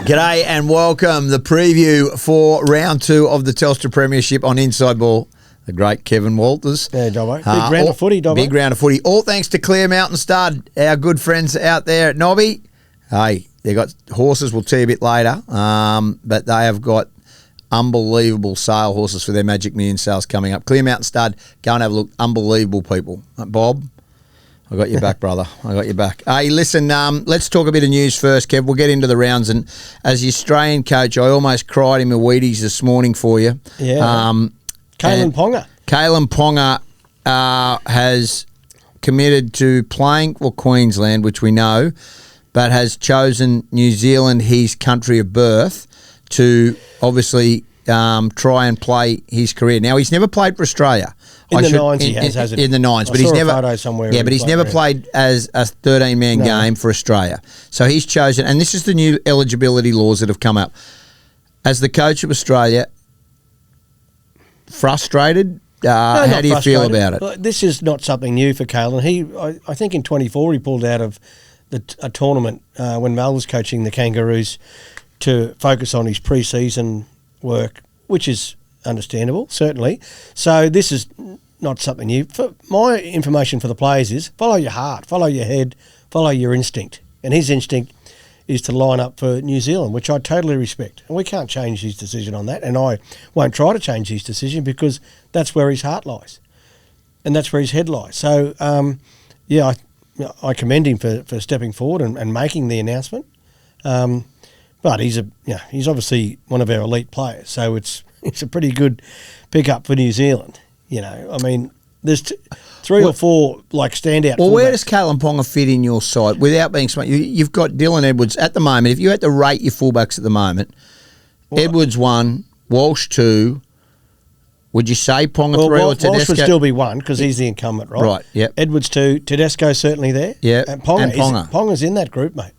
G'day and welcome. The preview for round 2 of the Telstra Premiership on Inside Ball. The great Kevin Walters. Yeah, Dobbo. Big round of footy, Dobbo. Big round of footy. All thanks to Clear Mountain Stud, our good friends out there at Nobby. Hey, they got horses. We'll tell you a bit later. But they have got unbelievable sale horses for their Magic Million sales coming up. Clear Mountain Stud, go and have a look. Unbelievable people. Bob, I got your back, brother. I got your back. Hey, listen, let's talk a bit of news first, Kev. We'll get into the rounds. And as the Australian coach, I almost cried in my Wheaties this morning for you. Yeah. Kalen Ponga. Kalen Ponga has committed to playing for Queensland, which we know, but has chosen New Zealand, his country of birth, to obviously try and play his career. Now, he's never played for Australia. In the nines, he has it? In the nines, but he's never. Photo somewhere. Yeah, but he's never played as a 13-man game for Australia. So he's chosen, and this is the new eligibility laws that have come up. As the coach of Australia, frustrated? How do you feel about it? This is not something new for Kalen. I think in 24 he pulled out of a tournament when Mal was coaching the Kangaroos to focus on his pre-season work, which is understandable, certainly. So this is not something new. My information for the players is follow your heart, follow your head, follow your instinct. And his instinct is to line up for New Zealand, which I totally respect. And we can't change his decision on that, and I won't try to change his decision because that's where his heart lies and that's where his head lies. So, I commend him for stepping forward and making the announcement. But he's obviously one of our elite players, so it's a pretty good pickup for New Zealand. You know, I mean, there's three or four standout. Well, where does Kalen Ponga fit in your side without being smart? You've got Dylan Edwards at the moment. If you had to rate your fullbacks at the moment, Edwards 1, Walsh 2. Would you say Ponga 3 or Tedesco? Walsh would still be 1 because he's the incumbent, right? Right. Yep. Edwards 2, Tedesco certainly there. Yeah. And Ponga's in that group, mate.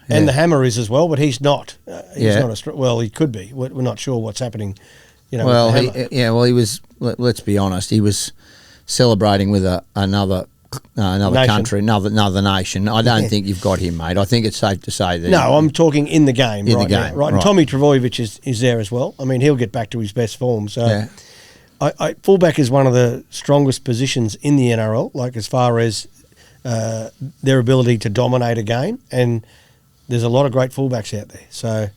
Yeah. And the Hammer is as well, but he's not. Well, he could be. We're not sure what's happening. You know. Well, he was. Let's be honest. He was celebrating with another country, another nation. I don't think you've got him, mate. I think it's safe to say that. No, I'm talking in the game. In right the game, now, right? And Tommy Trbojevic is there as well. I mean, he'll get back to his best form. So, fullback is one of the strongest positions in the NRL. Like as far as their ability to dominate a game, and there's a lot of great fullbacks out there. So,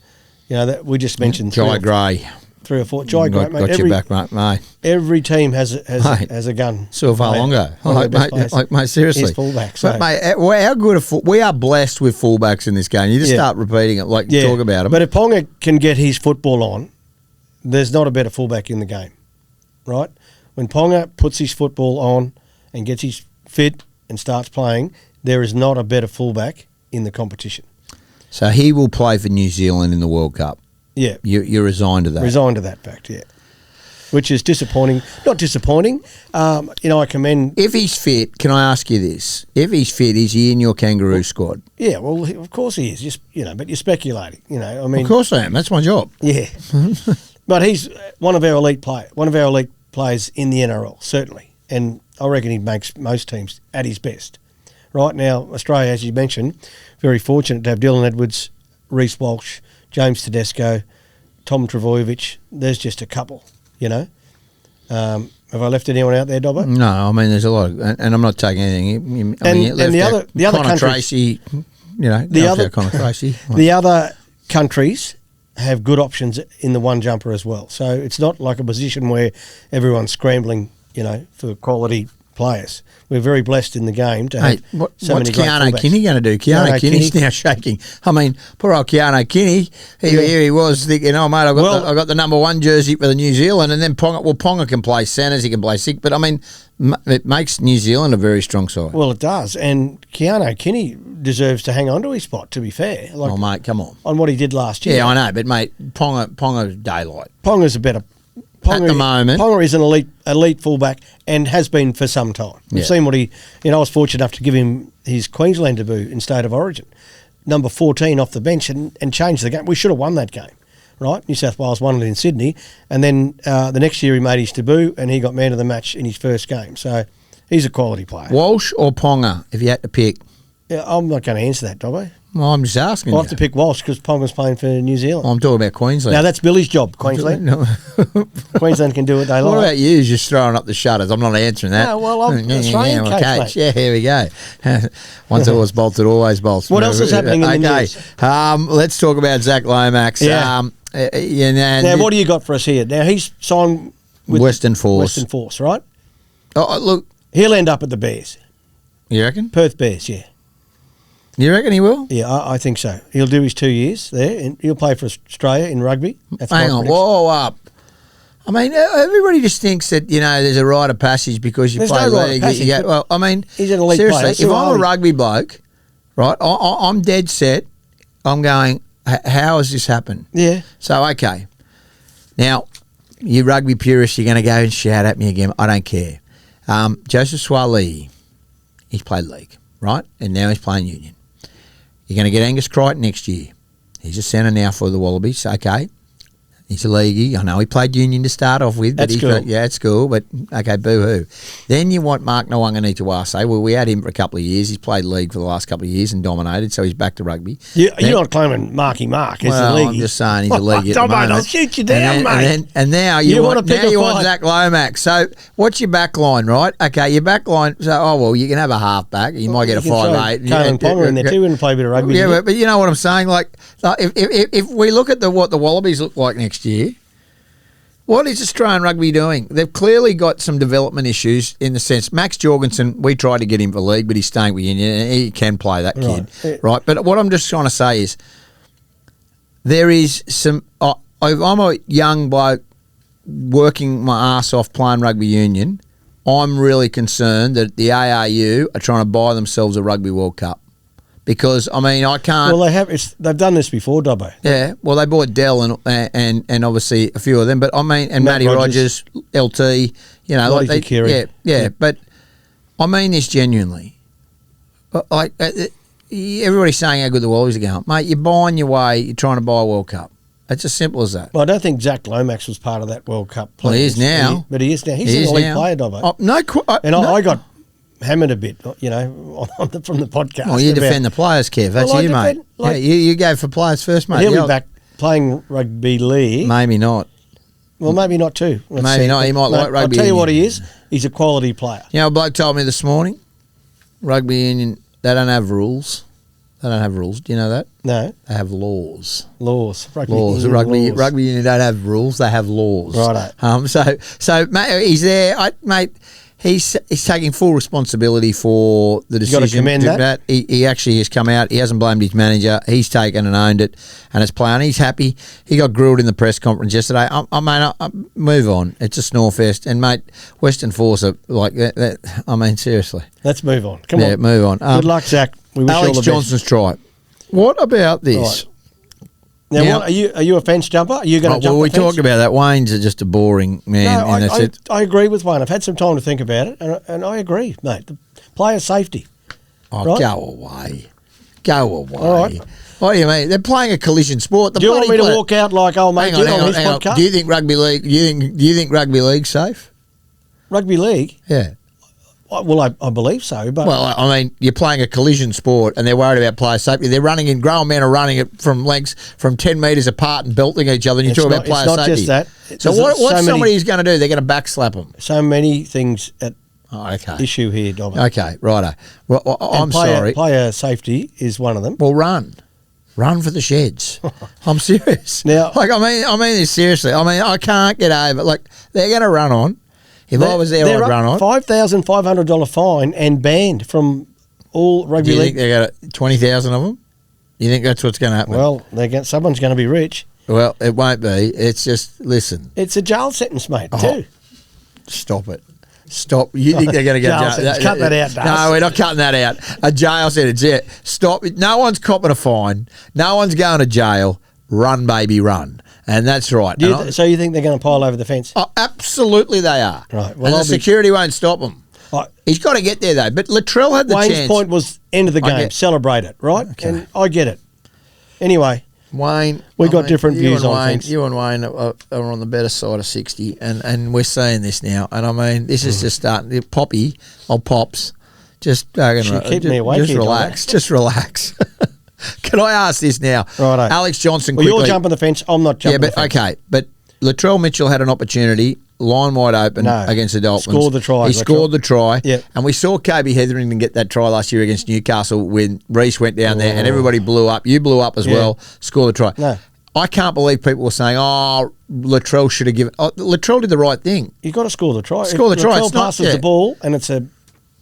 that we just mentioned Jai Gray. 3 or 4. Jai Gray, mate. Got your back, mate. Every team has a gun. Silvalongo. Mate, seriously. He's fullback. So. But, mate, how good we are blessed with fullbacks in this game. You just start repeating it, talk about them. But if Ponga can get his football on, there's not a better fullback in the game, right? When Ponga puts his football on and gets his fit and starts playing, there is not a better fullback in the competition. So he will play for New Zealand in the World Cup. Yeah. You're resigned to that. Resigned to that fact, yeah. Which is disappointing. Not disappointing. I commend... If he's fit, can I ask you this? If he's fit, is he in your Kangaroo squad? Yeah, well, of course he is. But you're speculating. I mean... Of course I am. That's my job. Yeah. But he's one of our elite players in the NRL, certainly. And I reckon he makes most teams at his best. Right now, Australia, as you mentioned, very fortunate to have Dylan Edwards, Reece Walsh, James Tedesco, Tom Trbojevic. There's just a couple, Have I left anyone out there, Dobbo? No, I mean there's a lot, and I'm not taking anything. The other countries, Tracy, the other countries have good options in the one jumper as well. So it's not like a position where everyone's scrambling, for quality players. We're very blessed in the game to have so many great fullbacks. What's Keanu going to do? Keanu Kinney's now shaking. I mean, poor old Keanu Kinney. Here he was thinking, mate, I got the number 1 jersey for the New Zealand, and then Ponga can play centres, he can play six. But I mean, it makes New Zealand a very strong side. Well, it does, and Keanu Kinney deserves to hang on to his spot. To be fair, mate, come on what he did last year. Yeah, I know, but mate, Ponga's daylight. Ponga's a better. At the moment, Ponga is an elite fullback and has been for some time. We've seen what I was fortunate enough to give him his Queensland debut in State of Origin, number 14 off the bench, and changed the game. We should have won that game, right? New South Wales won it in Sydney, and then the next year he made his debut and he got man of the match in his first game. So he's a quality player. Walsh or Ponga, if you had to pick? Yeah, I'm not going to answer that, Dobbo. Well, I'm just asking I'll you. have to pick Walsh because Ponga's playing for New Zealand. I'm talking about Queensland. Now, that's Billy's job, Queensland. No. Queensland can do what they like. What about you just throwing up the shutters? I'm not answering that. No, well, I'm Australian coach, mate. Yeah, here we go. Once it was bolted, always bolts. What else is happening in the news? Let's talk about Zack Lomax. Yeah. Now, what do you got for us here? Now, he's signed with Western Force. Western Force, right? Oh, look. He'll end up at the Bears. You reckon? Perth Bears, yeah. You reckon he will? Yeah, I think so. He'll do his 2 years there, and he'll play for Australia in rugby. That's Hang on, whoa up. I mean, everybody just thinks that, there's a rite of passage because you There's play no rite of league. passage, Well, I mean, he's an elite seriously, player. if I'm a rugby bloke, right, I'm dead set. I'm going, how has this happened? Yeah. So, okay. Now, you rugby purists, you're going to go and shout at me again. I don't care. Joseph Swali, he's played league, right? And now he's playing union. You're going to get Angus Crichton next year. He's a centre now for the Wallabies. Okay. He's a leaguey. I know he played union to start off with. That's cool. Yeah, it's cool, but okay, boo-hoo. Then you want Mark Nawangani-Tuwase. Well, we had him for a couple of years. He's played league for the last couple of years and dominated, so he's back to rugby. You're not claiming Marky Mark as a leaguey. I'm just saying he's a leaguey at the moment. I'll shoot you down, mate. And now you want Zack Lomax. So what's your back line, right? Okay, your back line, so, you can have a half back. You might get a 5'8". Kalen Ponga in there too and play a bit of rugby. Yeah, but you know what I'm saying? Like if we look at what the Wallabies look like next year, what is Australian rugby doing? They've clearly got some development issues in the sense Max Jorgensen, we tried to get him for league, but he's staying with Union and he can play that kid, right? But what I'm just trying to say is there is some if I'm a young bloke working my ass off playing rugby union, I'm really concerned that the ARU are trying to buy themselves a Rugby World Cup. Because, I mean, I can't... Well, they've done this before, Dobbo. Yeah, well, they bought Dell and obviously a few of them, but I mean, and Matty Rogers, LT, yeah, but I mean this genuinely. Like, everybody's saying how good the Wallabies are going. Mate, you're buying your way, you're trying to buy a World Cup. It's as simple as that. Well, I don't think Zack Lomax was part of that World Cup. Well, he is now. But he is now. He's an elite player, Dobbo. I got hammered a bit, from the podcast. Well, you defend the players, Kev. That's you, mate. You go for players first, mate. He'll be back playing rugby league. Maybe not. Well, maybe not too. Maybe not. He might like rugby. I'll tell you what he is. He's a quality player. You know, a bloke told me this morning, rugby union, they don't have rules. They don't have rules. Do you know that? No. They have laws. Rugby union don't have rules. They have laws. Righto. So mate, he's there, mate. He's taking full responsibility for the decision. You've got to commend that. He actually has come out. He hasn't blamed his manager. He's taken and owned it, and is playing. He's happy. He got grilled in the press conference yesterday. Move on. It's a snore fest, and mate, Western Force are like that. I mean, seriously. Let's move on. Come on. Move on. Good luck, Zach. We wish Alex you all the Johnson's try. What about this? Right. Now, what, are you a fence jumper? Are you going to jump Well, we the fence? talked about that. Wayne's just a boring man. No, I agree with Wayne. I've had some time to think about it, and I agree, mate. The player safety. Oh, right? Go away. Go away. All right. What do you mean? They're playing a collision sport. Do you want me to walk out like old mate did on his podcast? Do you think rugby league? Do you think rugby league's safe? Rugby league? Yeah. Well, I believe so, but I mean, you're playing a collision sport, and they're worried about player safety. They're running in. Grown men are running it from lengths from 10 metres apart and belting each other. And you talk about player safety. It's not just that. So what's somebody who's going to do? They're going to backslap them. So many things at issue here, Dobbo. Okay, righto. Well, I'm sorry. Player safety is one of them. Well, run for the sheds. I'm serious. Now, I mean this seriously. I mean, I can't get over. Like, they're going to run on. If I was there, I'd run on. $5,500 fine and banned from all rugby league. Do you think they got 20,000 of them? You think that's what's going to happen? Well, someone's going to be rich. Well, it won't be. It's just, listen. It's a jail sentence, mate, too. Stop it. Stop. You think they're going to get jail? Cut that out, Daz. No, we're not cutting that out. A jail sentence, yeah. Stop. No one's copping a fine. No one's going to jail. Run, baby, run. And that's right. So you think they're going to pile over the fence? Oh, absolutely they are. Right. Well, and the security won't stop them. He's got to get there, though. But Latrell had the chance. Wayne's point was end of the game. Celebrate it, right? Okay. And I get it. Anyway, Wayne, we got different views on things. You and Wayne are on the better side of 60, and we're seeing this now. And I mean, this is just starting. Poppy, old Pops, just keep me awake. Just relax. Just relax. Can I ask this now? Righto. Alex Johnson Well, quickly. you're jumping the fence. I'm not jumping the fence. Okay. But Latrell Mitchell had an opportunity, line wide open against the Dolphins. Scored the try. He scored the try. Yep. And we saw Kevie Hetherington get that try last year against Newcastle when Reece went down there and everybody blew up. You blew up as well. Scored the try. No. I can't believe people were saying, Latrell should have given. Latrell did the right thing. You've got to score the try. Score the if try. Latrell passes the ball and it's a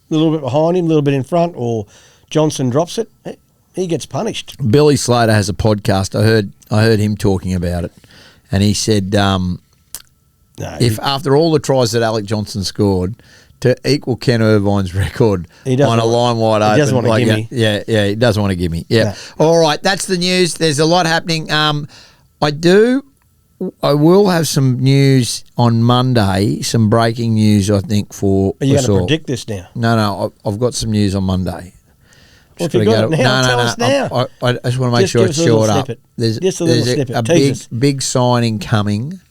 little bit behind him, a little bit in front, or Johnson drops it, he gets punished. Billy Slater has a podcast. I heard him talking about it, and he said, if after all the tries that Alec Johnson scored to equal Ken Irvine's record on a line wide open, he doesn't want to give me. Yeah, he doesn't want to give me. Yeah. No. All right, that's the news. There's a lot happening. I will have some news on Monday, some breaking news, I think, for Are you us going to all. predict this now? No, I've got some news on Monday. Well, if you've got it now, tell us now. I just want to make sure it's short up. There's just a little snippet. A big signing coming.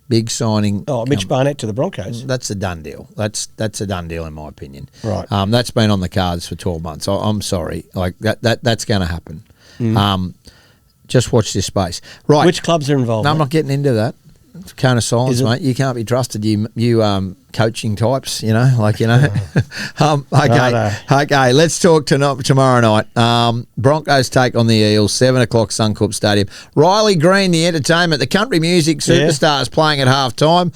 Big signing. Oh, Mitch Barnett to the Broncos. That's a done deal. That's a done deal in my opinion. Right. That's been on the cards for 12 months. I'm sorry. Like that's going to happen. Just watch this space. Right. Which clubs are involved? No, I'm not getting into that. It's cone of silence, mate. You can't be trusted. You coaching types. Okay. Okay. Let's talk tomorrow night. Broncos take on the Eels. 7:00 Suncorp Stadium. Riley Green, the entertainment, the country music superstars playing at half time.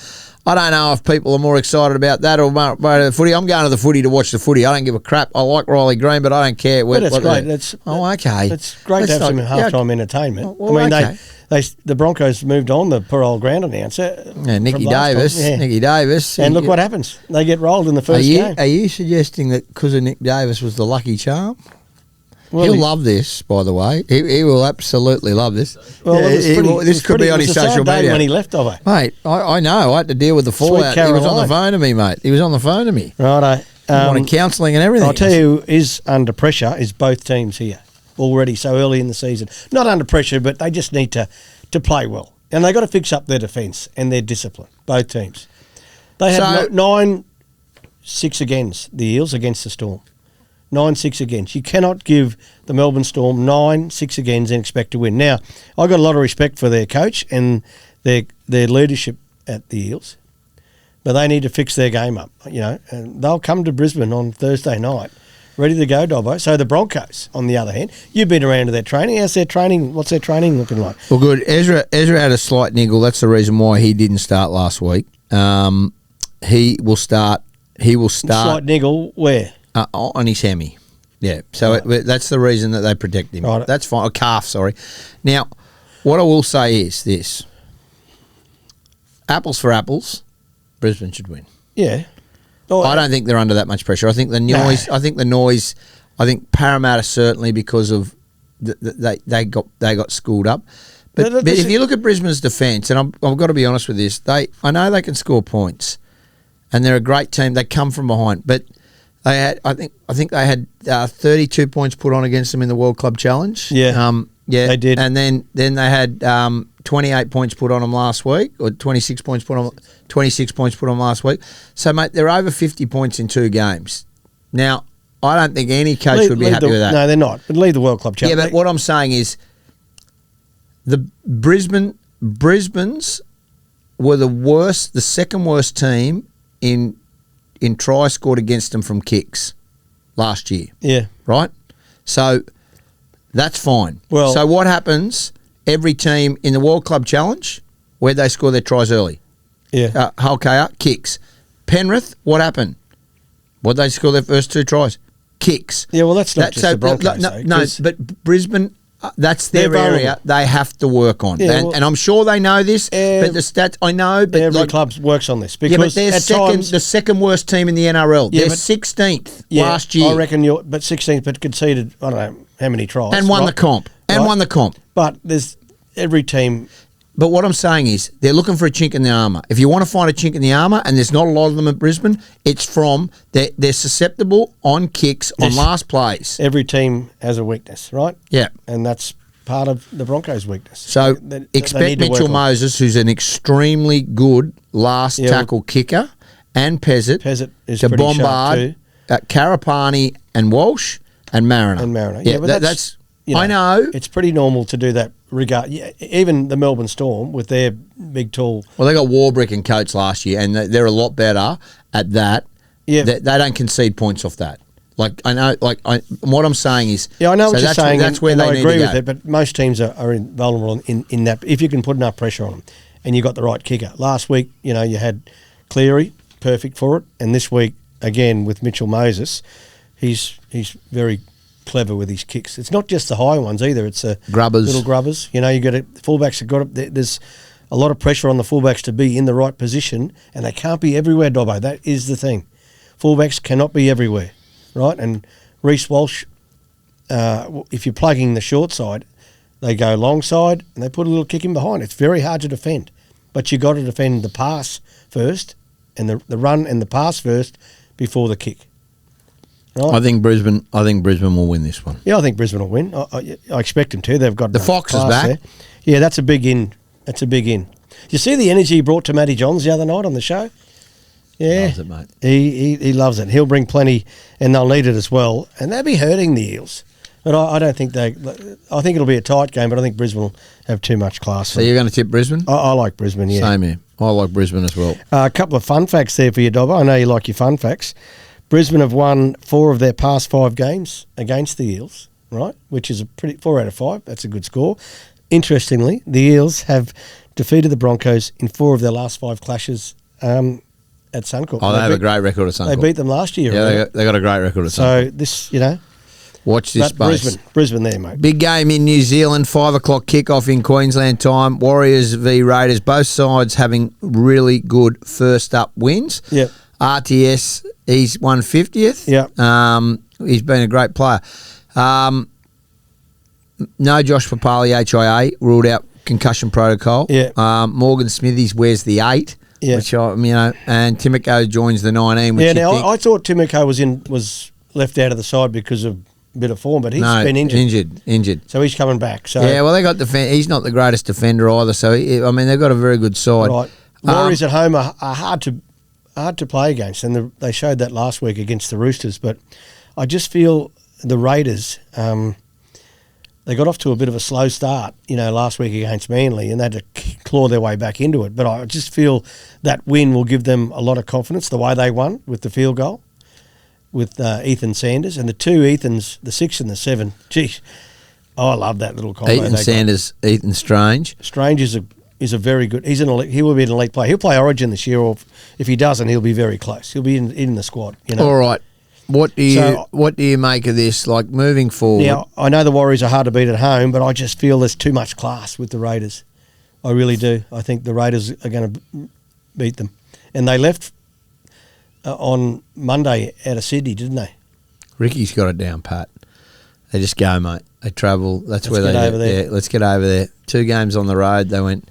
I don't know if people are more excited about that or about the footy. I'm going to the footy to watch the footy. I don't give a crap. I like Riley Green, but I don't care. But it's great. Okay. It's great to have some halftime entertainment. Well, I mean, the Broncos moved on the poor old ground announcer. Yeah, Nicky Davis. Nicky Davis. And look what happens. They get rolled in the first game. Are you suggesting that because of Nick Davis was the lucky charm? Well, He'll love this, by the way. He will absolutely love this. Well, this could be on his social media. When he left, Dobbo. Mate, I know. I had to deal with the fallout. He was on the phone to me, mate. He was on the phone to me. Righto. Wanted counselling and everything. I'll tell you who is under pressure is both teams here already so early in the season. Not under pressure, but they just need to play well. And they've got to fix up their defence and their discipline, both teams. They had 9-6 against the Eels against the Storm. 9-6 against. You cannot give the Melbourne Storm 9-6 against and expect to win. Now, I've got a lot of respect for their coach and their leadership at the Eels, but they need to fix their game up, and they'll come to Brisbane on Thursday night, ready to go, Dobbo. So the Broncos, on the other hand, you've been around to their training. How's their training? What's their training looking like? Well, good. Ezra had a slight niggle. That's the reason why he didn't start last week. He will start. Slight niggle where? On his hemi. Yeah. So that's the reason that they protect him. Right. That's fine. A calf, sorry. Now, what I will say is this. Apples for apples, Brisbane should win. Yeah. I don't think they're under that much pressure. I think the noise. No. I think Parramatta certainly because of they got schooled up. But if you look at Brisbane's defence, and I've got to be honest with this, I know they can score points, and they're a great team. They come from behind, but they had I think they had 32 points put on against them in the World Club Challenge. Yeah, they did, and then they had 28 points put on them last week, or 26 points put on last week. So, mate, they're over 50 points in 2 games. Now, I don't think any coach would be happy with that. No, they're not. But leave the World Club Challenge. Yeah, but what I'm saying is the Brisbane's were the second worst team in try scored against them from kicks last year. Yeah. Right? So that's fine. Well, so what happens every team in the World Club Challenge where they score their tries early? Yeah. Hulkaya, kicks. Penrith, what happened? What they score their first 2 tries? Kicks. Yeah, well, that's not just the Broncos. No, but Brisbane, that's their area they have to work on. Yeah, and I'm sure they know this, but the stats, I know. But every club works on this. Because they're the second worst team in the NRL. They're 16th last year. I reckon but 16th, but conceded, I don't know how many tries. And won the comp. But there's every team. But what I'm saying is they're looking for a chink in the armour. If you want to find a chink in the armour, and there's not a lot of them at Brisbane, it's from they're susceptible on kicks on last plays. Every team has a weakness, right? Yeah. And that's part of the Broncos' weakness. So expect Mitchell Moses, who's an extremely good last tackle kicker, and Pezzett is to bombard Karapani and Walsh and Mariner. Yeah, but I know. It's pretty normal to do that. Even the Melbourne Storm with their big, tall. Well, they got Warbrick and Coates last year, and they're a lot better at that. Yeah, they don't concede points off that. Like I know, what I'm saying is, I know what you're saying. That's where they I need agree to go. with it, but most teams are vulnerable in that. If you can put enough pressure on them, and you got the right kicker. Last week, you had Cleary, perfect for it, and this week again with Mitchell Moses, he's very clever with his kicks. It's not just the high ones either. It's grubbers, little grubbers. You got it. Fullbacks have got it. There's a lot of pressure on the fullbacks to be in the right position, and they can't be everywhere. Dobbo, that is the thing. Fullbacks cannot be everywhere, right? And Reece Walsh, if you're plugging the short side, they go long side and they put a little kick in behind. It's very hard to defend, but you got to defend the pass first, and the run and the pass first before the kick. Right. I think Brisbane will win this one. Yeah, I think Brisbane will win. I expect them to. They've got the Fox is back. There. Yeah, that's a big in. That's a big in. You see the energy he brought to Matty Johns the other night on the show? Yeah, loves it, mate. He loves it. He'll bring plenty, and they'll need it as well. And they'll be hurting the Eels. But I don't think I think it'll be a tight game, but I think Brisbane will have too much class. So you're going to tip Brisbane? I like Brisbane, yeah. Same here. I like Brisbane as well. A couple of fun facts there for you, Dobbo. I know you like your fun facts. Brisbane have won 4 of their past 5 games against the Eels, right? Which is a pretty 4 out of 5. That's a good score. Interestingly, the Eels have defeated the Broncos in 4 of their last 5 clashes at Suncorp. Oh, they have a great record at Suncorp. They beat them last year. Yeah, they got a great record at Suncorp. So this, watch this space. Brisbane there, mate. Big game in New Zealand, 5 o'clock kickoff in Queensland time. Warriors v Raiders. Both sides having really good first up wins. Yep. RTS, he's 150th. Yep. He's been a great player. No Josh Papali, HIA, ruled out concussion protocol. Yeah. Morgan Smithies wears the 8. Yeah. Which and Timoko joins the 19. Which I thought Timoko was left out of the side because of a bit of form, but he's been injured. Injured. So he's coming back. So yeah, well, they got he's not the greatest defender either. So they've got a very good side. Right. Warriors at home are hard to play against, and they showed that last week against the Roosters. But I just feel the Raiders. They got off to a bit of a slow start, last week against Manly, and they had to claw their way back into it. But I just feel that win will give them a lot of confidence, the way they won with the field goal with Ethan Sanders. And the 2 Ethans, the 6 and the 7, geez, I love that little combo. Ethan Sanders, Ethan Strange. Strange is a very good, he will be an elite player. He'll play Origin this year, or if he doesn't, he'll be very close. He'll be in the squad. All right. What do you make of this? Like moving forward. Now I know the Warriors are hard to beat at home, but I just feel there's too much class with the Raiders. I really do. I think the Raiders are going to beat them, and they left on Monday out of Sydney, didn't they? Ricky's got it down pat. They just go, mate. They travel. Let's get over there. Yeah, let's get over there. 2 games on the road. They went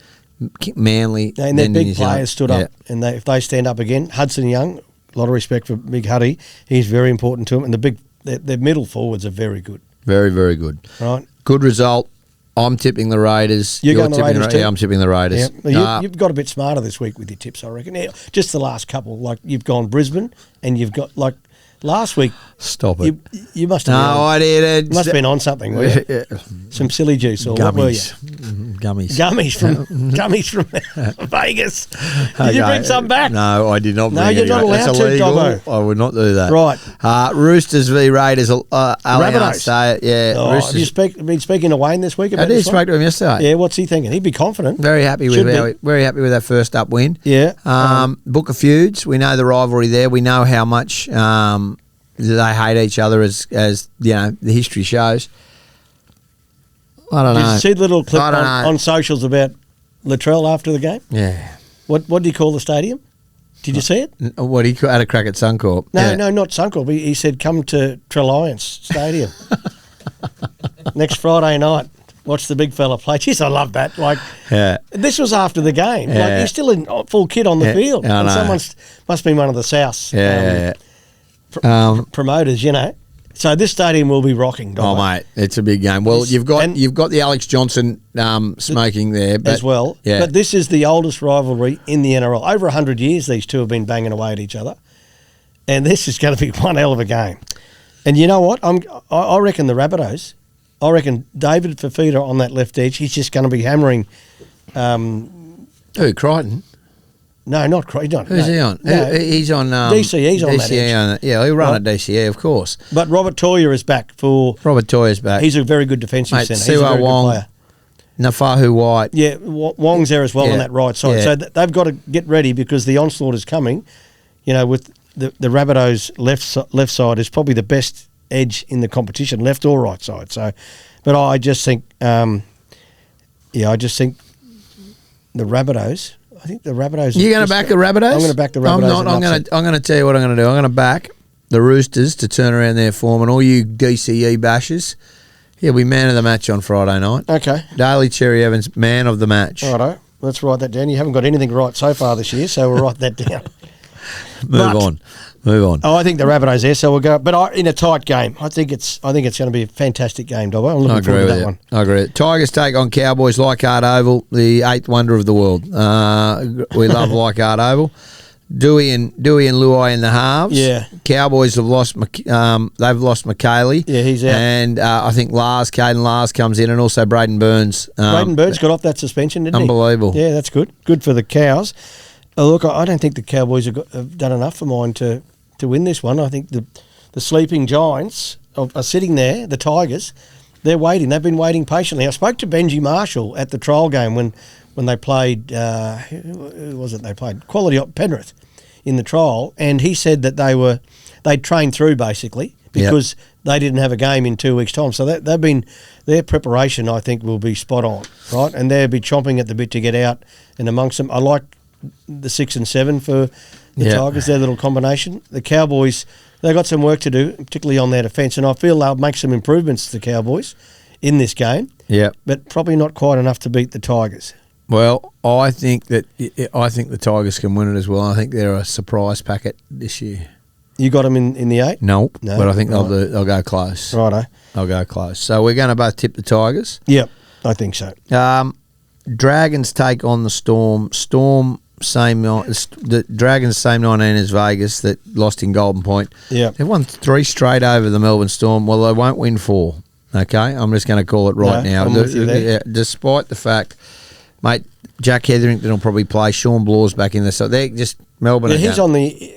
Manly, and their big players stood up, and if they stand up again, Hudson Young. A lot of respect for Big Huddy. He's very important to him. And their middle forwards are very good. Very, very good. Right. Good result. I'm tipping the Raiders. You're going the Raiders too? Yeah, I'm tipping the Raiders. Yeah. You've got a bit smarter this week with your tips, I reckon. Yeah, just the last couple. Like, you've gone Brisbane, and you've got, like, last week. Stop it. You must have I did. Must have been on something, were you? Some silly juice or what were you? Gummies. Gummies from Vegas. Did you bring some back? No, I did not bring you're not allowed to, Dobbo. I would not do that. Right. Roosters v Raiders. Rabbitohs. Yeah. Have you been speaking to Wayne this week about I did speak to him yesterday. Yeah, what's he thinking? He'd be confident. Very happy with that first up win. Yeah. Book of feuds. We know the rivalry there. We know how much they hate each other as the history shows. I don't know. Did you see the little clip on socials about Latrell after the game? Yeah. What do you call the stadium? Did you see it? What, he had a crack at Suncorp? No, not Suncorp. He said, come to Trelliance Stadium next Friday night. Watch the big fella play. Jeez, I love that. This was after the game. Yeah. Like, he's still in full kit on the field. And someone's must be one of the South's promoters, So this stadium will be rocking, Dobbo. Oh, mate, it's a big game. Well, you've got the Alex Johnson smoking there. As well. Yeah. But this is the oldest rivalry in the NRL. Over 100 years, these two have been banging away at each other. And this is going to be one hell of a game. And you know what? I reckon the Rabbitohs I reckon David Fafita on that left edge, he's just going to be hammering. Who, Crichton? No, not Crichton. Who's he on? No. He's on... DCE's on that edge. Yeah, he'll run at DCE, of course. But Robert Toyer is back for... Robert Toyer's back. He's a very good defensive centre. He's a Siwa very Wong, good player. Nafahu White. Yeah, Wong's there as well on that right side. Yeah. So they've got to get ready because the onslaught is coming. You know, with the Rabbitohs left side is probably the best edge in the competition, left or right side. So, but I just think, I just think the Rabbitohs. I think the Rabbitohs. You're going to back the Rabbitohs? I'm going to back the Rabbitohs. I'm going to tell you what I'm going to do. I'm going to back the Roosters to turn around their form, and all you DCE bashers, he'll be man of the match on Friday night. Okay. Daly Cherry Evans, man of the match. Righto. Let's write that down. You haven't got anything right so far this year, so we'll write that down. Move on. Oh, I think the Rabbitohs there, so we'll go. But in a tight game, I think it's going to be a fantastic game, Dobbo. I'm looking forward to that one. I agree. Tigers take on Cowboys, Leichhardt Oval, the eighth wonder of the world. We love Leichhardt Oval. Dewey and Luai in the halves. Yeah. Cowboys have lost. They've lost McKaylee. Yeah, he's out. And I think Caden Lars comes in, and also Braden Burns. Braden Burns got off that suspension, didn't he? Unbelievable. Yeah, that's good. Good for the Cows. Look, I don't think the Cowboys have done enough for mine to win this one. I think the sleeping giants are sitting there, the Tigers. They're waiting. They've been waiting patiently. I spoke to Benji Marshall at the trial game when they played, who was it they played? Quality Penrith in the trial, and he said that they'd trained through basically because they didn't have a game in 2 weeks' time. So their preparation, I think, will be spot on, right? And they'll be chomping at the bit to get out and amongst them. I like the 6 and 7 for the Tigers, their little combination. The Cowboys, they've got some work to do, particularly on their defence, and I feel they'll make some improvements to the Cowboys in this game. Yeah, but probably not quite enough to beat the Tigers. Well, I think the Tigers can win it as well. I think they're a surprise packet this year. You got them in the 8? Nope. No, but I think they'll go close. Righto. They'll go close. So we're going to both tip the Tigers. Yep, I think so. Dragons take on the Storm. Storm. The Dragons, same 19 as Vegas that lost in Golden Point. Yeah, they've won 3 straight over the Melbourne Storm. Well, they won't win 4. Okay, I'm just going to call it right now. I'm with you there. Despite the fact, mate, Jack Hetherington will probably play. Sean Blaw's back in there, so they're just Melbourne. Yeah,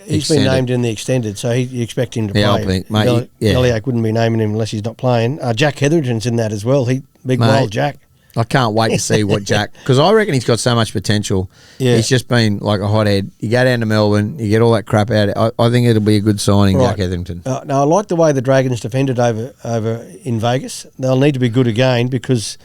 he's been named in the extended, so you expect him to play. I think, mate. Eliak wouldn't be naming him unless he's not playing. Jack Hetherington's in that as well. Wild Jack. I can't wait to see what Jack, because I reckon he's got so much potential. Yeah. He's just been like a hothead. You go down to Melbourne, you get all that crap out. I think it'll be a good signing, right. Jack Hetherington. Now, I like the way the Dragons defended over in Vegas. They'll need to be good again because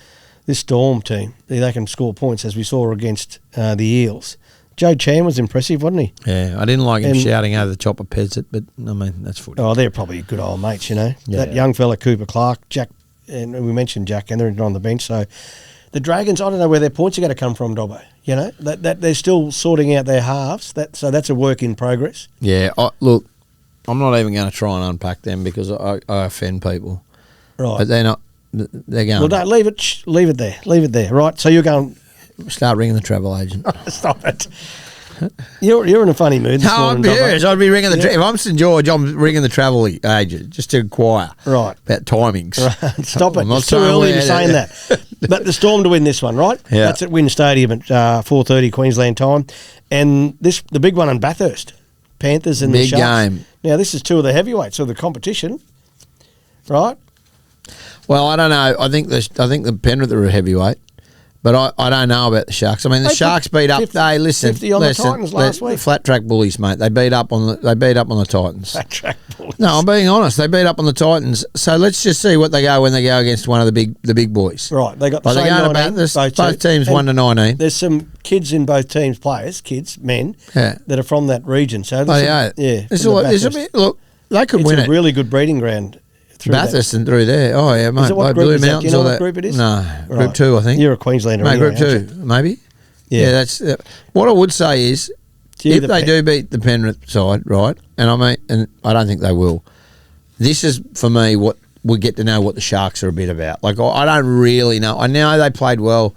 this Storm team, they can score points, as we saw against the Eels. Joe Chan was impressive, wasn't he? Yeah, I didn't like him shouting over the top of Pezzett, but, I mean, that's footy. Oh, they're probably good old mates, you know. Yeah. That young fella, Cooper Clark, Jack, and we mentioned Jack, and they're on the bench, so... The Dragons, I don't know where their points are going to come from, Dobbo. You know, that they're still sorting out their halves. So that's a work in progress. Yeah, look, I'm not even going to try and unpack them because I offend people. Right. But they're not. They're going. Well, don't leave it there. Right. So you're going. Start ringing the travel agent. Stop it. You're in a funny mood this morning, Dobbo. I'd be ringing if I'm St George, I'm ringing the travel agent just to inquire about timings. Right. Stop it. It's too early to be saying that. But the Storm to win this one, right? Yeah. That's at Wynn Stadium at 4:30 Queensland time, and the big one in Bathurst, Panthers and the Sharks. Big game. Now this is 2 of the heavyweights of the competition, right? Well, I don't know. I think the Penrith are a heavyweight. But I don't know about the Sharks. I mean, the Sharks beat up. 50 on the Titans last week. Flat track bullies, mate. They beat up on the Titans. Flat track bullies. No, I'm being honest. They beat up on the Titans. So let's just see what they go when they go against one of the big boys. Right. They got the same 19. Both teams 1-19. There's some kids in both teams, men that are from that region. So there's a bit. Look, they could win it. It's a really good breeding ground. Bathurst and through there. Oh, yeah, mate. What Blue group Mountains. Do you know what group it is? No, Group 2, I think. You're a Queenslander. Mate, Group 2, maybe. Yeah, that's what I would say is if they do beat the Penrith side, right, and I don't think they will, this is, for me, what we get to know what the Sharks are a bit about. Like, I don't really know. I know they played well.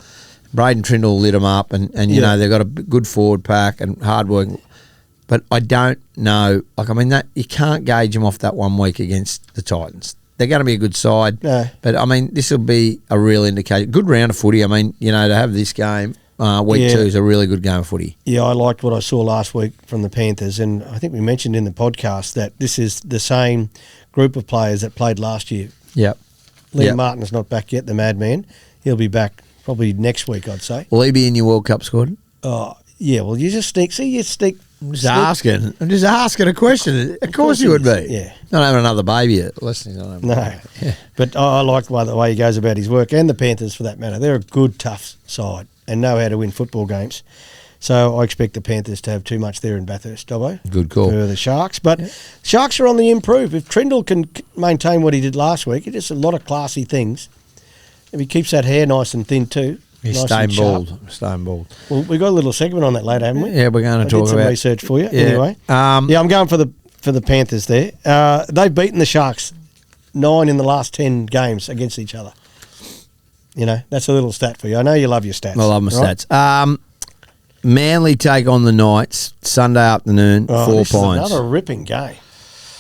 Braden Trindle lit them up, and you know, they've got a good forward pack and hard work. But I don't know. Like, I mean, that you can't gauge them off that 1 week against the Titans. they're going to be a good side. No. But, I mean, this will be a real indication. Good round of footy. I mean, to have this game, week 2 is a really good game of footy. Yeah, I liked what I saw last week from the Panthers, and I think we mentioned in the podcast that this is the same group of players that played last year. Yep. Liam Martin's not back yet, the madman. He'll be back probably next week, I'd say. Will he be in your World Cup squad? Oh, yeah, well, you just sneak. See, you sneak. I'm just asking a question. Of course you would be. Yeah. Not having another baby listening. No. Yeah. But I like the way he goes about his work, and the Panthers for that matter. They're a good, tough side and know how to win football games. So I expect the Panthers to have too much there in Bathurst, Dobbo. Good call. For the Sharks. But Sharks are on the improve. If Trindle can maintain what he did last week, he does a lot of classy things. If he keeps that hair nice and thin too. He's nice stone bald. Well, we've got a little segment on that later, haven't we? Yeah, we're going to talk did about some research for you. Yeah. Anyway, I'm going for the Panthers there. They've beaten the Sharks 9 in the last 10 games against each other. That's a little stat for you. I know you love your stats. I love my stats. Manly take on the Knights Sunday afternoon, 4 this Pines. Is another ripping game.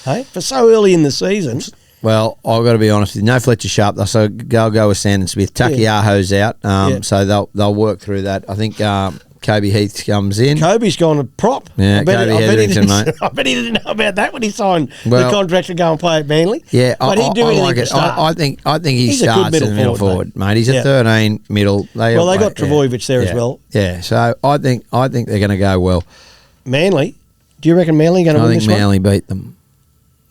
Hey, for so early in the season. Well, I've got to be honest with you. No Fletcher Sharp, so they'll go with Sandon Smith. Takiaho's out, so they'll work through that. I think Kevie Heath comes in. Kobe's gone a prop. Yeah, I bet mate. I bet he didn't know about that when he signed Well, the contract to go and play at Manly. Yeah, but he'd do I anything like to it. start. I think he He's starts a good in the middle forward, mate. He's a 13 middle. They got Travojevic there as well. Yeah, so I think they're going to go well. Manly, do you reckon Manly going to win this one? I think Manly beat them.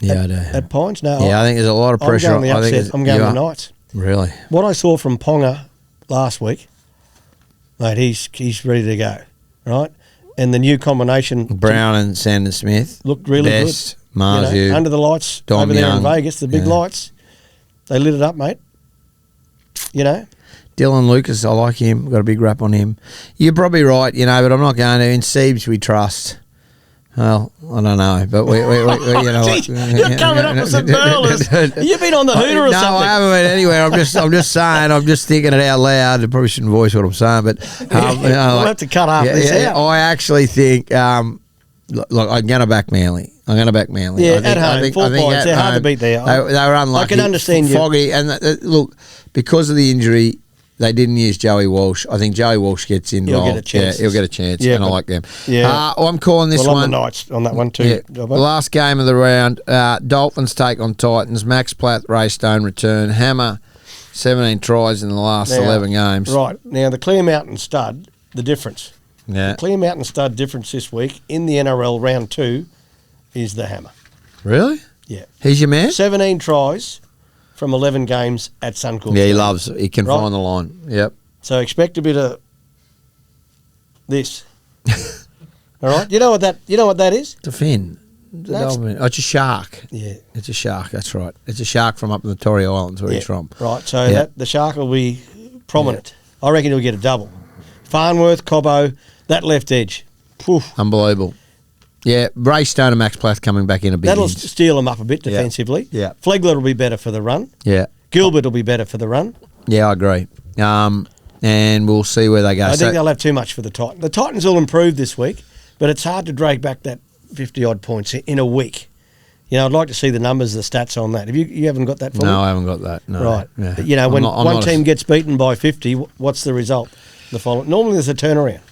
Yeah, I do. At Pines? No. Yeah, I think there's a lot of pressure. I'm going the upset. I'm going the Knights. Really? What I saw from Ponga last week, mate, he's ready to go, right? And the new combination, Brown and Sandon Smith, looked really Best, good. Marzu, under the lights Dom over there Young. in Vegas, the big lights, they lit it up, mate. Dylan Lucas, I like him. Got a big rap on him. You're probably right, but I'm not going to. In Siebes, we trust. Well, I don't know, but we Geez, you're coming up with some burlers. You've been on the Hooter or something. No, I haven't been anywhere. I'm just saying. I'm just thinking it out loud. I probably shouldn't voice what I'm saying, but we'll have to cut half this out. I actually think. Look, I'm going to back Manly. Yeah, at home, 4 points. They're hard to beat there. They were unlucky. I can understand you. Foggy, and look, because of the injury, they didn't use Joey Walsh. I think Joey Walsh gets in. He'll get a chance. Yeah, he'll get a chance, and I like them. Yeah, I'm calling this on one. the Knights on that one too. Yeah. The last game of the round, Dolphins take on Titans. Max Platt, Ray Stone return. Hammer, 17 tries in the last 11 games. Right. Now, the Clear Mountain stud, the difference. Yeah. The Clear Mountain stud difference this week in the NRL round 2 is the Hammer. Really? Yeah. He's your man? 17 tries from 11 games at Suncorp. Yeah, he can find the line. Yep. So expect a bit of this. All right. You know what that is? It's a fin. It's a shark. Yeah. It's a shark, that's right. It's a shark from up in the Torrey Islands where he's from. Right. So the shark will be prominent. Yeah. I reckon he'll get a double. Farnworth, Cobbo, that left edge. Poof. Unbelievable. Yeah, Ray Stone and Max Plath coming back in a bit. That'll steal them up a bit defensively. Yeah. Flegler will be better for the run. Yeah. Gilbert will be better for the run. Yeah, I agree. And we'll see where they go. I think they'll have too much for the Titans. The Titans will improve this week, but it's hard to drag back that 50-odd points in a week. I'd like to see the numbers, the stats on that. Have you haven't got that for me? No, I haven't got that. No. Right. Yeah. When one team gets beaten by 50, what's the result? The following. Normally there's a turnaround.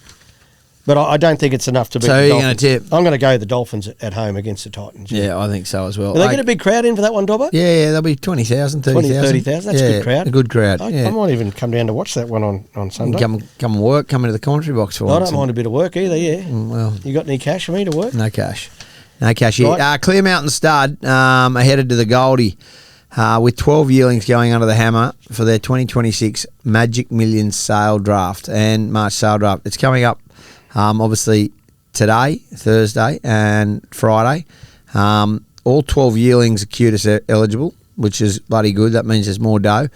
But I don't think it's enough to beat the Dolphins. So you're going to tip? I'm going to go the Dolphins at home against the Titans. Yeah, I think so as well. Will they get a big crowd in for that one, Dobbo? Yeah, there'll be 20,000, 30,000. 30,000, that's a good crowd. A good crowd. I might even come down to watch that one on Sunday. Come and work, come into the commentary box for once. I don't mind a bit of work either, yeah. Well, you got any cash for me to work? No cash. No cash here. Right. Clear Mountain Stud are headed to the Goldie with 12 yearlings going under the hammer for their 2026 Magic Millions sale draft and March sale draft. It's coming up, obviously, today, Thursday, and Friday. All 12 yearlings are QTIS eligible, which is bloody good. That means there's more dough.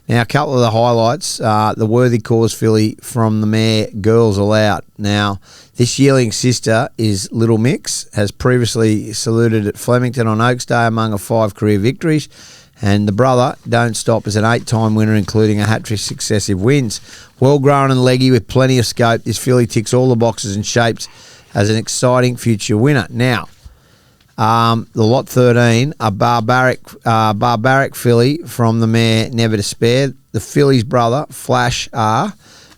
Now, a couple of the highlights. The Worthy Cause filly from the mare Girls Allowed. Now, this yearling sister is Little Mix, has previously saluted at Flemington on Oaks Day among her 5 career victories. And the brother, Don't Stop, is an 8-time winner, including a hat-trick successive wins. Well-grown and leggy with plenty of scope, this filly ticks all the boxes and shapes as an exciting future winner. Now, The lot 13, a barbaric filly from the mare Never Despair. The filly's brother, Flash R,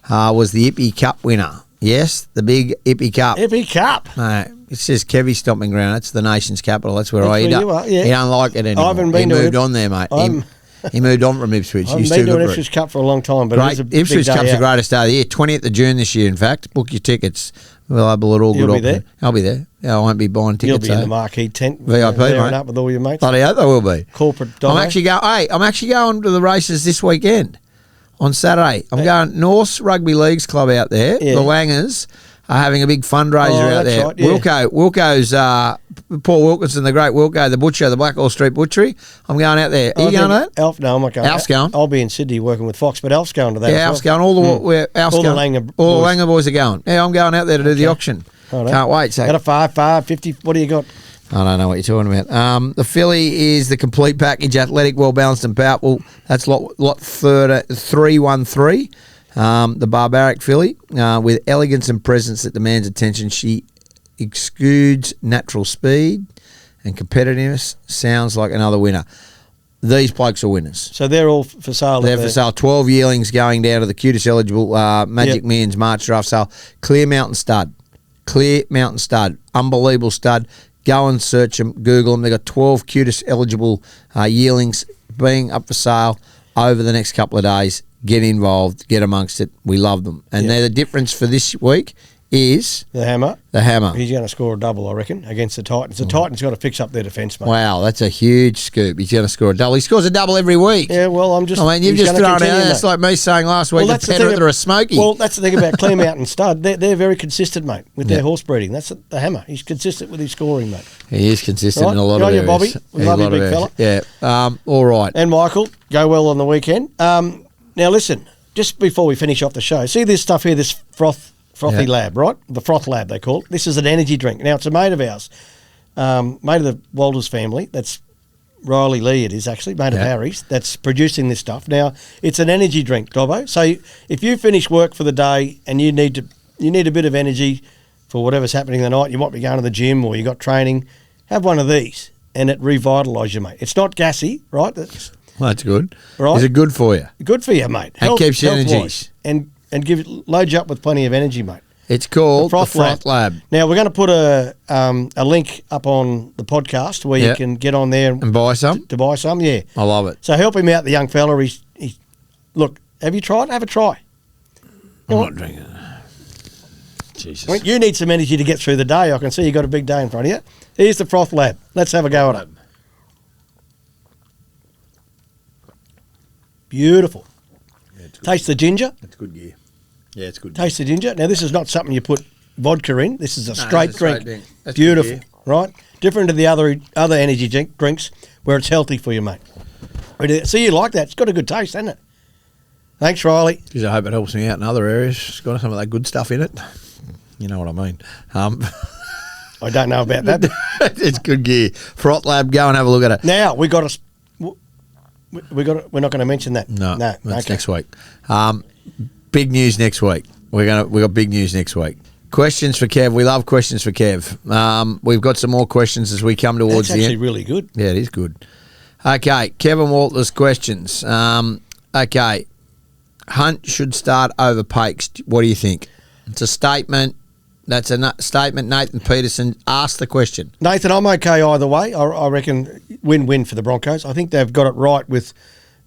was the Ippy Cup winner. Yes, the big Ippy Cup. Ippy Cup. It says Kevie stomping ground. That's the nation's capital. That's where you are, yeah. He don't like it anymore. I haven't been he to moved on there, mate. He moved on from Ipswich. I haven't been to an Ipswich Cup for a long time, but Ipswich Cup's the greatest day of the year. 20th of June this year, in fact. Book your tickets. We'll have a little good option. There? I'll be there. I won't be buying tickets. You'll be in the marquee tent. VIP, mate. Mate. Up with all your mates. Bloody hope they will be. Corporate Dobbo. I'm actually going to the races this weekend on Saturday. I'm going North's Rugby Leagues Club out there. Yeah. The Langers are having a big fundraiser out there. Right, yeah. Wilco's Paul Wilkinson, the great Wilco, the butcher, the Blackall Street Butchery. I'm going out there. Are you going to that? No, I'm not going. Alf's going. I'll be in Sydney working with Fox, but Alf's going to that. Yeah, Alf's going. All the Langer boys are going. Yeah, I'm going out there to do the auction. Can't wait. So. Got a 5, 50. What do you got? I don't know what you're talking about. The filly is the complete package, athletic, well balanced and powerful. That's lot 313. The barbaric filly with elegance and presence that demands attention. She exudes natural speed and competitiveness. Sounds like another winner. These blokes are winners. So they're all for sale. They're for sale. 12 yearlings going down to the cutest eligible Magic Millions March draft sale. Clear Mountain Stud. Unbelievable stud. Go and search them, Google them. They've got 12 cutest eligible yearlings being up for sale over the next couple of days. Get involved, get amongst it. We love them. And they're the difference for this week is... The hammer. He's going to score a double, I reckon, against the Titans. The Titans got to fix up their defence, mate. Wow, that's a huge scoop. He's going to score a double. He scores a double every week. Yeah, well, you've just thrown out. That's like me saying last week that Penrith are a smoky. Well, that's the thing about Clear Mountain Stud. They're very consistent, mate, with their horse breeding. That's the hammer. He's consistent with his scoring, mate. He is consistent in a lot of areas. Bobby. We love you, big fella. Yeah. All right. And Michael, go well on the weekend. Now, listen, just before we finish off the show, see this stuff here, this Frothy Lab, right? The Froth Lab, they call it. This is an energy drink. Now, it's a mate of ours, mate of the Walters family. That's Riley Lee, it is actually, mate of Harry's, that's producing this stuff. Now, it's an energy drink, Dobbo. So if you finish work for the day and you need a bit of energy for whatever's happening the night, you might be going to the gym or you got training, have one of these and it revitalises you, mate. It's not gassy, right? That's good. Right? Is it good for you? Good for you, mate. It keeps you energies. And load you up with plenty of energy, mate. It's called the Froth Lab. Now, we're going to put a link up on the podcast where you can get on there and buy some. To buy some, yeah. I love it. So help him out, the young fella. Look, have you tried? Have a try. I'm not drinking it. Jesus. Well, you need some energy to get through the day. I can see you got a big day in front of you. Here's the Froth Lab. Let's have a go at it. Beautiful. Yeah, taste the ginger. That's good gear. Yeah, it's good. Taste the ginger. Now, this is not something you put vodka in. This is a straight drink. That's beautiful, right? Different to the other energy drinks where it's healthy for you, mate. See, you like that. It's got a good taste, hasn't it? Thanks, Riley. Because I hope it helps me out in other areas. It's got some of that good stuff in it. You know what I mean. I don't know about that. It's good gear. Froth Lab, go and have a look at it. Now, we're not going to mention that. No, that's next week. Big news next week. We got big news next week. Questions for Kev. We love questions for Kev. We've got some more questions as we come towards the end. That's actually really good. Yeah, it is good. Okay, Kevin Walters questions. Okay, Hunt should start over Pakes. What do you think? It's a statement. That's a statement. Nathan Peterson asked the question. Nathan, I'm okay either way. I reckon win-win for the Broncos. I think they've got it right with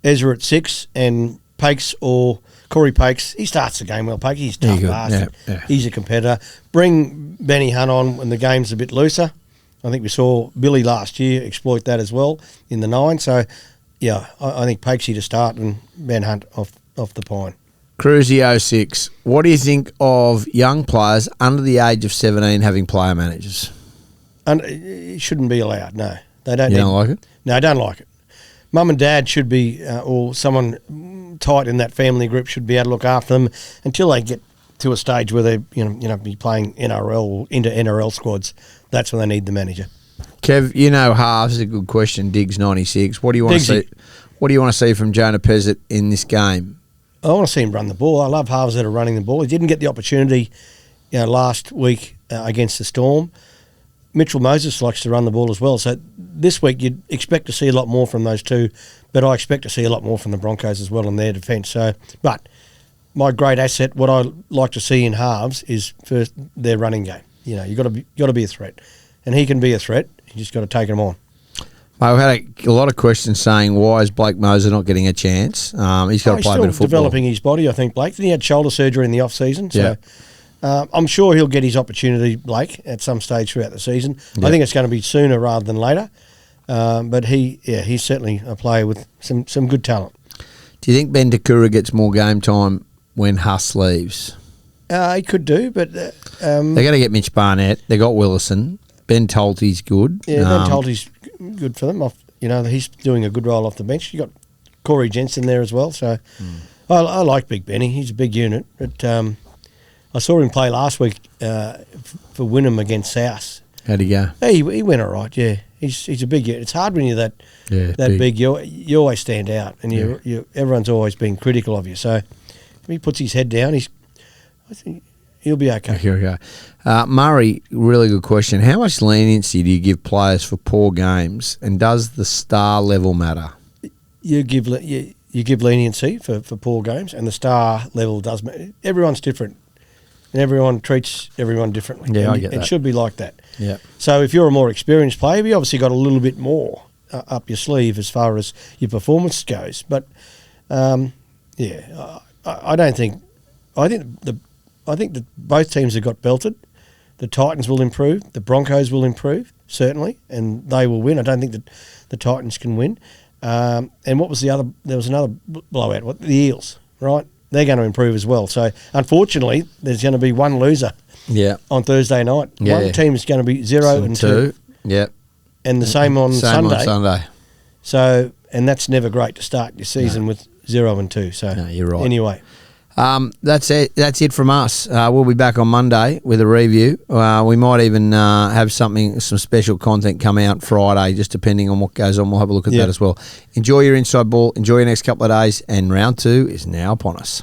Ezra at 6 and Pakes or Corey Pakes. He starts the game well, Pakes. He's tough bastard. Yeah. He's a competitor. Bring Benny Hunt on when the game's a bit looser. I think we saw Billy last year exploit that as well in the 9. So, yeah, I think Pakesy to start and Ben Hunt off the pine. Cruzy 06, what do you think of young players under the age of 17 having player managers? And it shouldn't be allowed, no. They don't. You don't like it? No, I don't like it. Mum and dad should be, or someone tight in that family group should be able to look after them until they get to a stage where they, be playing NRL or into NRL squads. That's when they need the manager. Kev, halves is a good question. Diggs 96. What do you want to see? What do you want to see from Jonah Pezzett in this game? I want to see him run the ball. I love halves that are running the ball. He didn't get the opportunity, last week against the Storm. Mitchell Moses likes to run the ball as well. So this week you'd expect to see a lot more from those two, but I expect to see a lot more from the Broncos as well in their defence. So, but my great asset, what I like to see in halves, is first their running game. You know, you got to be a threat, and he can be a threat. You just got to take him on. I've had a lot of questions saying, why is Blake Moser not getting a chance? He's got to play a bit of football. He's still developing his body, I think, Blake. Then he had shoulder surgery in the off-season, so I'm sure he'll get his opportunity, Blake, at some stage throughout the season. I think it's going to be sooner rather than later, but he's certainly a player with some good talent. Do you think Ben Takura gets more game time when Huss leaves? He could do, but... they're going to get Mitch Barnett. They got Willison. Ben Tolte's good. Yeah, Ben Tolte's good for them. He's doing a good role off the bench. You got Corey Jensen there as well, so I like Big Benny. He's a big unit. But I saw him play last week for Wynnum against South. How'd he go? He went all right. Yeah, he's a big unit. It's hard when you're that big. You always stand out, and everyone's always been critical of you. So if he puts his head down, I think he'll be okay. Here we go. Murray, really good question. How much leniency do you give players for poor games, and does the star level matter? You give leniency for poor games, and the star level does matter. Everyone's different, and everyone treats everyone differently. Yeah, and I get that. It should be like that. Yeah. So if you're a more experienced player, you obviously got a little bit more up your sleeve as far as your performance goes. But I think that both teams have got belted. The Titans will improve. The Broncos will improve, certainly, and they will win. I don't think that the Titans can win. And what was the other? There was another blowout. The Eels, right? They're going to improve as well. So, unfortunately, there's going to be one loser on Thursday night. Yeah. One team is going to be 0-2. Yeah. And the same on Sunday. On Sunday. So, and that's never great to start your season with 0-2. So, no, you're right. Anyway. That's it. That's it from us. We'll be back on Monday with a review. We might even have some special content come out Friday, just depending on what goes on. We'll have a look at that as well. Enjoy your inside ball. Enjoy your next couple of days. And round 2 is now upon us.